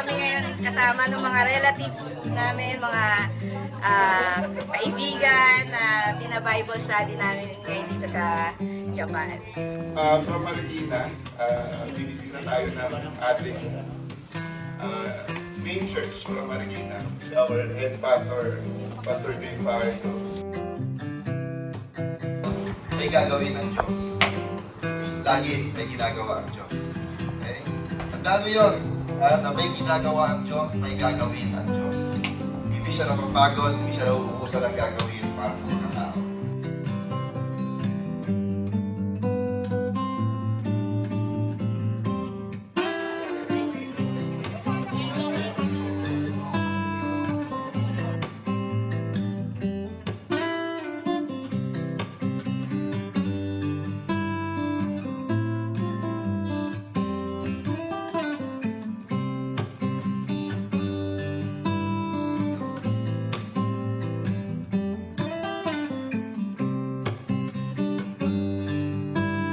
kami ngayon kasama ng mga relatives namin, mga kaibigan na bina-Bible study namin ngayon dito sa Japan. From Marikina, binisita tayo ng ating main church from Marikina. Our head pastor, Pastor Dave Farentos. May gagawin ang Diyos. Lagi may ginagawa ang Diyos. Okay? Tandaan mo yun. Na may ginagawa ang Diyos, may gagawin ang Diyos. Hindi siya napapagod, hindi siya nauubusan ng gagawin para sa mga tao.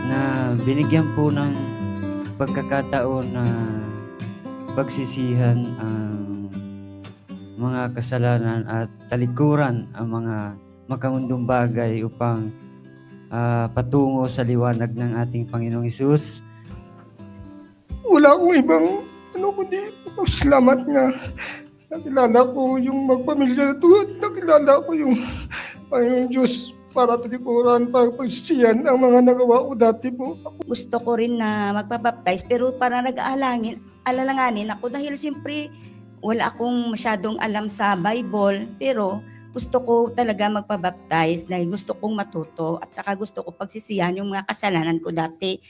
Na binigyan po ng pagkakataon na pagsisihan ang mga kasalanan at talikuran ang mga makamundong bagay upang patungo sa liwanag ng ating Panginoong Hesus. Wala akong ibang kundi salamat nga. Nakilala ko yung magpamilya na to at nakilala ko yung Panginoong Diyos para talikuran, pagsisiyan ang mga nagawa ko dati po. Gusto ko rin na magpabaptize pero para alanganin ako dahil siyempre wala akong masyadong alam sa Bible pero gusto ko talaga magpabaptize dahil gusto kong matuto at saka gusto ko pagsisiyan yung mga kasalanan ko dati.